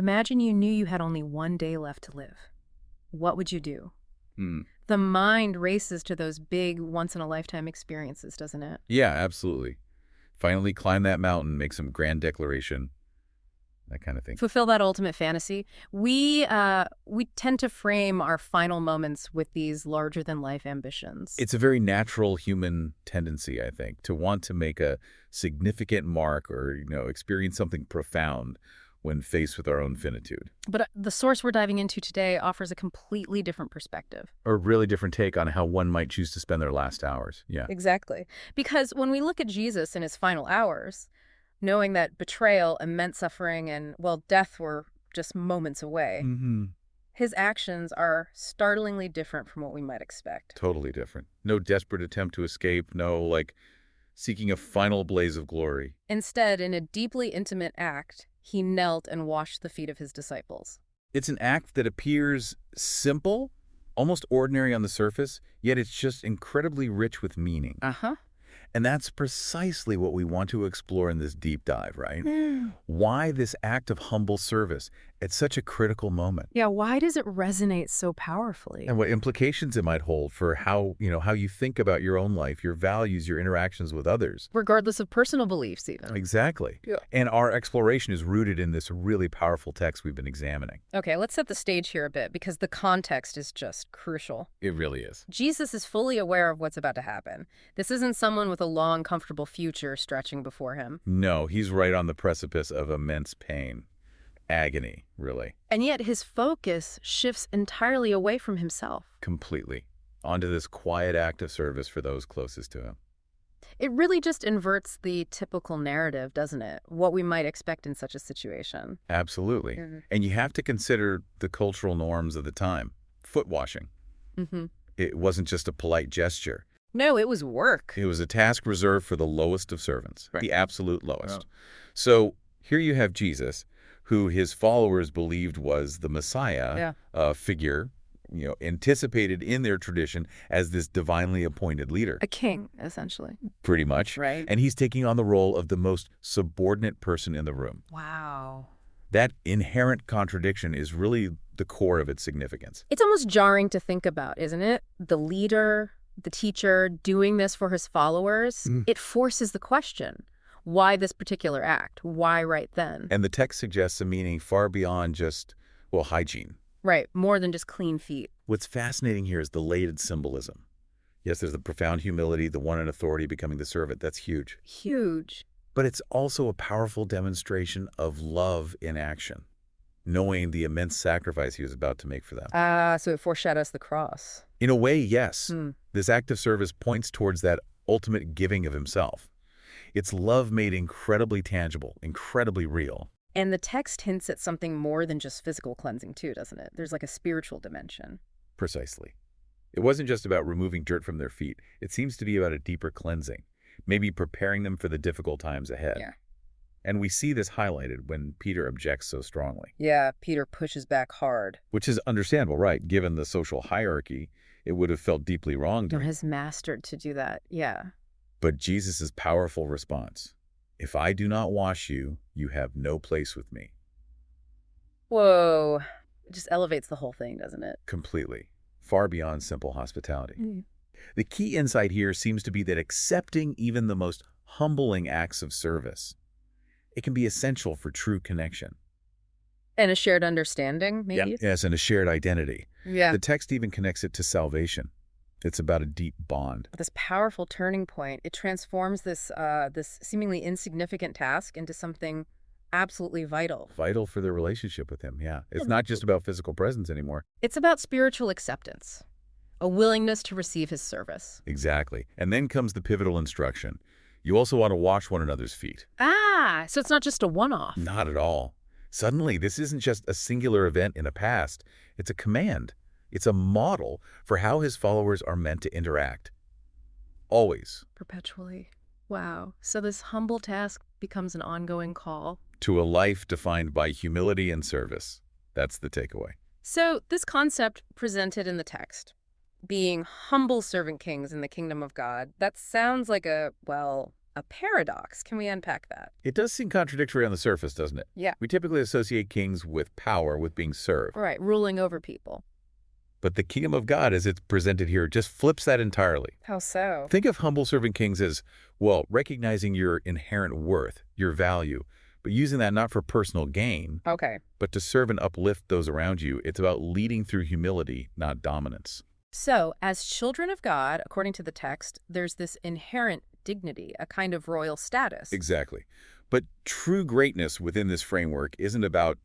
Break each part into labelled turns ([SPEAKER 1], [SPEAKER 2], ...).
[SPEAKER 1] Imagine you knew you had only one day left to live. What would you do?
[SPEAKER 2] Hmm.
[SPEAKER 1] The mind races to those big, once-in-a-lifetime experiences, doesn't it?
[SPEAKER 2] Yeah, absolutely. Finally climb that mountain, make some grand declaration, that kind of thing.
[SPEAKER 1] Fulfill that ultimate fantasy. We tend to frame our final moments with these larger-than-life ambitions.
[SPEAKER 2] It's a very natural human tendency, I think, to want to make a significant mark or, experience something profound when faced with our own finitude.
[SPEAKER 1] But the source we're diving into today offers a completely different perspective.
[SPEAKER 2] Or a really different take on how one might choose to spend their last hours. Yeah.
[SPEAKER 1] Exactly. Because when we look at Jesus in his final hours, knowing that betrayal, immense suffering, and, well, death were just moments away,
[SPEAKER 2] Mm-hmm.
[SPEAKER 1] his actions are startlingly different from what we might expect.
[SPEAKER 2] Totally different. No desperate attempt to escape. No, seeking a final blaze of glory.
[SPEAKER 1] Instead, in a deeply intimate act, he knelt and washed the feet of his disciples.
[SPEAKER 2] It's an act that appears simple, almost ordinary on the surface, yet it's just incredibly rich with meaning.
[SPEAKER 1] Uh-huh.
[SPEAKER 2] And that's precisely what we want to explore in this deep dive, right? Why this act of humble service at such a critical moment?
[SPEAKER 1] Yeah, why does it resonate so powerfully?
[SPEAKER 2] And what implications it might hold for how you think about your own life, your values, your interactions with others.
[SPEAKER 1] Regardless of personal beliefs, even.
[SPEAKER 2] Exactly.
[SPEAKER 1] Yeah.
[SPEAKER 2] And our exploration is rooted in this really powerful text we've been examining.
[SPEAKER 1] Okay, let's set the stage here a bit, because the context is just crucial.
[SPEAKER 2] It really is.
[SPEAKER 1] Jesus is fully aware of what's about to happen. This isn't someone with a long, comfortable future stretching before him.
[SPEAKER 2] No, he's right on the precipice of immense pain. Agony, really.
[SPEAKER 1] And yet his focus shifts entirely away from himself.
[SPEAKER 2] Completely. Onto this quiet act of service for those closest to him.
[SPEAKER 1] It really just inverts the typical narrative, doesn't it? What we might expect in such a situation.
[SPEAKER 2] Absolutely. And you have to consider the cultural norms of the time. Foot washing.
[SPEAKER 1] Mm-hmm.
[SPEAKER 2] It wasn't just a polite gesture.
[SPEAKER 1] No, it was work.
[SPEAKER 2] It was a task reserved for the lowest of servants,
[SPEAKER 1] Right.
[SPEAKER 2] the absolute lowest.
[SPEAKER 1] Oh.
[SPEAKER 2] So here you have Jesus, who his followers believed was the Messiah figure, anticipated in their tradition as this divinely appointed leader.
[SPEAKER 1] A king, essentially.
[SPEAKER 2] Pretty much.
[SPEAKER 1] Right.
[SPEAKER 2] And he's taking on the role of the most subordinate person in the room.
[SPEAKER 1] Wow.
[SPEAKER 2] That inherent contradiction is really the core of its significance.
[SPEAKER 1] It's almost jarring to think about, isn't it? The leader, the teacher, doing this for his followers. It forces the question. Why this particular act? Why right then?
[SPEAKER 2] And the text suggests a meaning far beyond just, hygiene.
[SPEAKER 1] Right, more than just clean feet.
[SPEAKER 2] What's fascinating here is the layered symbolism. Yes, there's the profound humility, the one in authority becoming the servant. That's huge.
[SPEAKER 1] Huge.
[SPEAKER 2] But it's also a powerful demonstration of love in action, knowing the immense sacrifice he was about to make for them.
[SPEAKER 1] So it foreshadows the cross.
[SPEAKER 2] In a way, yes. This act of service points towards that ultimate giving of himself. It's love made incredibly tangible, incredibly real.
[SPEAKER 1] And the text hints at something more than just physical cleansing too, doesn't it? There's like a spiritual dimension.
[SPEAKER 2] Precisely. It wasn't just about removing dirt from their feet. It seems to be about a deeper cleansing, maybe preparing them for the difficult times ahead.
[SPEAKER 1] Yeah.
[SPEAKER 2] And we see this highlighted when Peter objects so strongly.
[SPEAKER 1] Yeah, Peter pushes back hard.
[SPEAKER 2] Which is understandable, right? Given the social hierarchy, it would have felt deeply wrong to him.
[SPEAKER 1] His master to do that, yeah.
[SPEAKER 2] But Jesus' powerful response, "If I do not wash you, you have no place with me."
[SPEAKER 1] Whoa. It just elevates the whole thing, doesn't it?
[SPEAKER 2] Completely. Far beyond simple hospitality. The key insight here seems to be that accepting even the most humbling acts of service, it can be essential for true connection.
[SPEAKER 1] And a shared understanding, maybe?
[SPEAKER 2] Yes, and a shared identity.
[SPEAKER 1] Yeah.
[SPEAKER 2] The text even connects it to salvation. It's about a deep bond.
[SPEAKER 1] This powerful turning point, it transforms this seemingly insignificant task into something absolutely vital.
[SPEAKER 2] Vital for their relationship with him, yeah. It's not just about physical presence anymore.
[SPEAKER 1] It's about spiritual acceptance, a willingness to receive his service.
[SPEAKER 2] Exactly. And then comes the pivotal instruction. You also want to wash one another's feet.
[SPEAKER 1] So it's not just a one-off.
[SPEAKER 2] Not at all. Suddenly, this isn't just a singular event in the past. It's a command. It's a model for how his followers are meant to interact. Always.
[SPEAKER 1] Perpetually. Wow. So this humble task becomes an ongoing call.
[SPEAKER 2] To a life defined by humility and service. That's the takeaway.
[SPEAKER 1] So this concept presented in the text, being humble servant kings in the kingdom of God, that sounds like a, a paradox. Can we unpack that?
[SPEAKER 2] It does seem contradictory on the surface, doesn't it?
[SPEAKER 1] Yeah.
[SPEAKER 2] We typically associate kings with power, with being served.
[SPEAKER 1] Right, ruling over people.
[SPEAKER 2] But the kingdom of God, as it's presented here, just flips that entirely.
[SPEAKER 1] How so?
[SPEAKER 2] Think of humble serving kings as, well, recognizing your inherent worth, your value, but using that not for personal gain,
[SPEAKER 1] Okay.
[SPEAKER 2] but to serve and uplift those around you. It's about leading through humility, not dominance.
[SPEAKER 1] So, as children of God, according to the text, there's this inherent dignity, a kind of royal status.
[SPEAKER 2] Exactly. But true greatness within this framework isn't about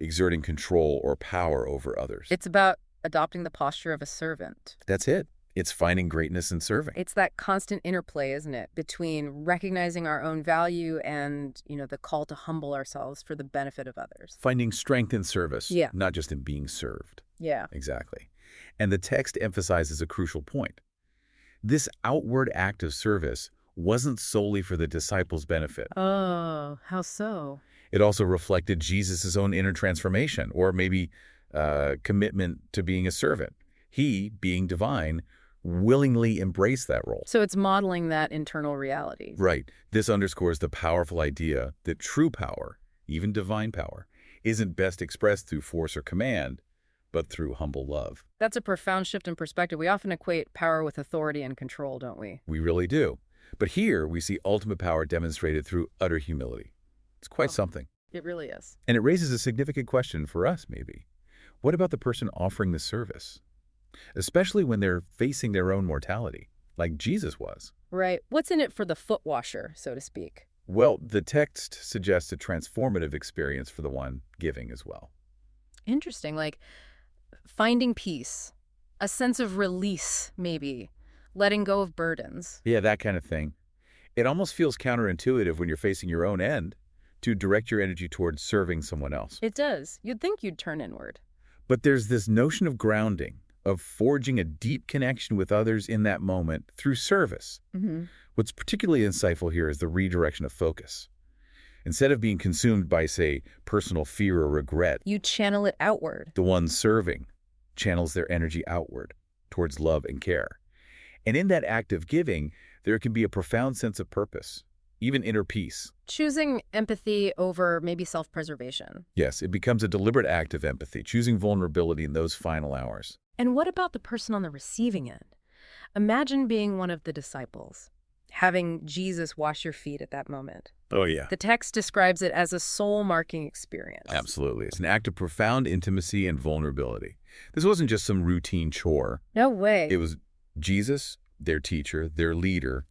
[SPEAKER 2] exerting control or power over others.
[SPEAKER 1] It's about adopting the posture of a servant.
[SPEAKER 2] That's it. It's finding greatness in serving.
[SPEAKER 1] It's that constant interplay, isn't it, between recognizing our own value and, the call to humble ourselves for the benefit of others.
[SPEAKER 2] Finding strength in service,
[SPEAKER 1] Yeah.
[SPEAKER 2] not just in being served.
[SPEAKER 1] Yeah.
[SPEAKER 2] Exactly. And the text emphasizes a crucial point. This outward act of service wasn't solely for the disciples' benefit.
[SPEAKER 1] Oh, how so?
[SPEAKER 2] It also reflected Jesus' own inner transformation, or maybe commitment to being a servant. He, being divine, willingly embraced that role.
[SPEAKER 1] So it's modeling that internal reality.
[SPEAKER 2] Right. This underscores the powerful idea that true power, even divine power, isn't best expressed through force or command, but through humble love.
[SPEAKER 1] That's a profound shift in perspective. We often equate power with authority and control, don't we?
[SPEAKER 2] We really do. But here we see ultimate power demonstrated through utter humility. It's quite something.
[SPEAKER 1] It really is.
[SPEAKER 2] And it raises a significant question for us, maybe. What about the person offering the service? Especially when they're facing their own mortality, like Jesus was.
[SPEAKER 1] Right. What's in it for the foot washer, so to speak?
[SPEAKER 2] Well, the text suggests a transformative experience for the one giving as well.
[SPEAKER 1] Interesting. Like finding peace, a sense of release, maybe, letting go of burdens.
[SPEAKER 2] Yeah, that kind of thing. It almost feels counterintuitive when you're facing your own end to direct your energy towards serving someone else.
[SPEAKER 1] It does. You'd think you'd turn inward.
[SPEAKER 2] But there's this notion of grounding, of forging a deep connection with others in that moment through service. What's particularly insightful here is the redirection of focus. Instead of being consumed by, say, personal fear or regret,
[SPEAKER 1] You channel it outward.
[SPEAKER 2] the one serving channels their energy outward towards love and care. And in that act of giving, there can be a profound sense of purpose, even inner peace.
[SPEAKER 1] Choosing empathy over maybe self-preservation.
[SPEAKER 2] Yes, it becomes a deliberate act of empathy, choosing vulnerability in those final hours.
[SPEAKER 1] And what about the person on the receiving end? Imagine being one of the disciples, having Jesus wash your feet at that moment.
[SPEAKER 2] Oh, yeah.
[SPEAKER 1] The text describes it as a soul-marking experience.
[SPEAKER 2] Absolutely. It's an act of profound intimacy and vulnerability. This wasn't just some routine chore.
[SPEAKER 1] No way.
[SPEAKER 2] It was Jesus, their teacher, their leader,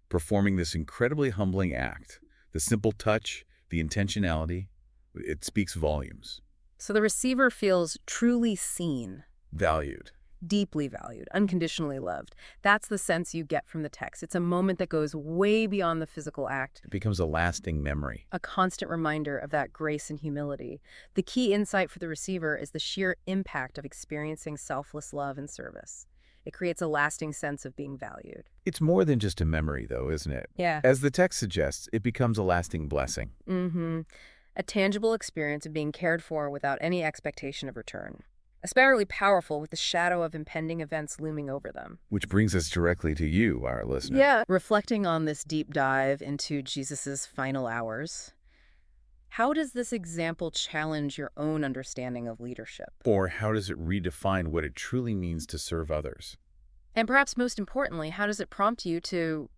[SPEAKER 2] performing this incredibly humbling act. The simple touch, the intentionality, it speaks volumes.
[SPEAKER 1] So the receiver feels truly seen,
[SPEAKER 2] Valued.
[SPEAKER 1] deeply valued, unconditionally loved. That's the sense you get from the text. It's a moment that goes way beyond the physical act,
[SPEAKER 2] It becomes a lasting memory.
[SPEAKER 1] a constant reminder of that grace and humility. The key insight for the receiver is the sheer impact of experiencing selfless love and service. It creates a lasting sense of being valued.
[SPEAKER 2] It's more than just a memory, though, isn't it?
[SPEAKER 1] Yeah.
[SPEAKER 2] As the text suggests, it becomes a lasting blessing.
[SPEAKER 1] A tangible experience of being cared for without any expectation of return. Especially powerful with the shadow of impending events looming over them.
[SPEAKER 2] Which brings us directly to you, our listener.
[SPEAKER 1] Yeah. Reflecting on this deep dive into Jesus's final hours, how does this example challenge your own understanding of leadership?
[SPEAKER 2] Or how does it redefine what it truly means to serve others?
[SPEAKER 1] And perhaps most importantly, how does it prompt you to,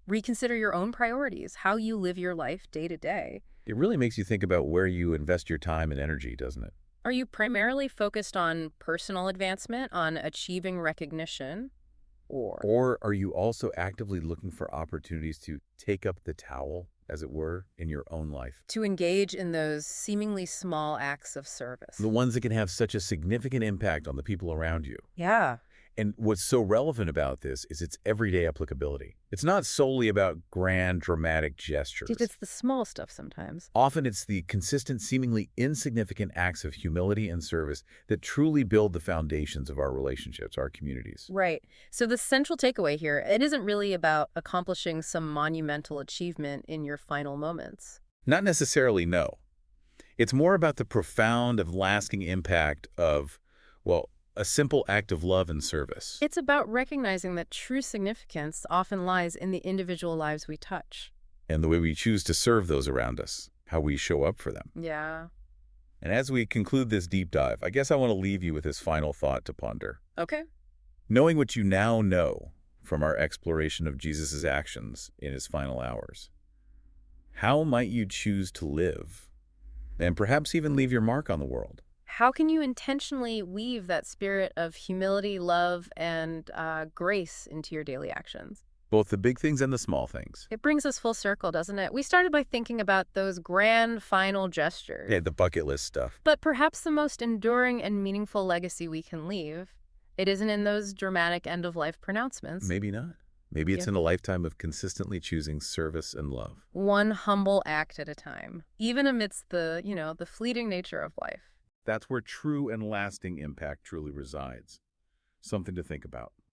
[SPEAKER 1] reconsider your own priorities, how you live your life day to day?
[SPEAKER 2] It really makes you think about where you invest your time and energy, doesn't it?
[SPEAKER 1] Are you primarily focused on personal advancement, on achieving recognition,
[SPEAKER 2] Or are you also actively looking for opportunities to take up the towel, as it were, in your own life?
[SPEAKER 1] to engage in those seemingly small acts of service?
[SPEAKER 2] The ones that can have such a significant impact on the people around you.
[SPEAKER 1] Yeah.
[SPEAKER 2] And what's so relevant about this is its everyday applicability. It's not solely about grand, dramatic gestures.
[SPEAKER 1] It's the small stuff sometimes.
[SPEAKER 2] Often it's the consistent, seemingly insignificant acts of humility and service that truly build the foundations of our relationships, our communities.
[SPEAKER 1] Right. So the central takeaway here, it isn't really about accomplishing some monumental achievement in your final moments.
[SPEAKER 2] Not necessarily, no. It's more about the profound and lasting impact of, well, A simple act of love and service.
[SPEAKER 1] It's about recognizing that true significance often lies in the individual lives we touch.
[SPEAKER 2] And the way we choose to serve those around us, how we show up for them.
[SPEAKER 1] Yeah.
[SPEAKER 2] And as we conclude this deep dive, I guess I want to leave you with this final thought to ponder.
[SPEAKER 1] Okay.
[SPEAKER 2] Knowing what you now know from our exploration of Jesus' actions in his final hours, how might you choose to live and perhaps even leave your mark on the world?
[SPEAKER 1] How can you intentionally weave that spirit of humility, love, and grace into your daily actions?
[SPEAKER 2] Both the big things and the small things.
[SPEAKER 1] It brings us full circle, doesn't it? We started by thinking about those grand final gestures.
[SPEAKER 2] Yeah, the bucket list stuff.
[SPEAKER 1] But perhaps the most enduring and meaningful legacy we can leave, it isn't in those dramatic end-of-life pronouncements.
[SPEAKER 2] Maybe not. Maybe it's in a lifetime of consistently choosing service and love.
[SPEAKER 1] One humble act at a time, even amidst the fleeting nature of life.
[SPEAKER 2] That's where true and lasting impact truly resides. Something to think about.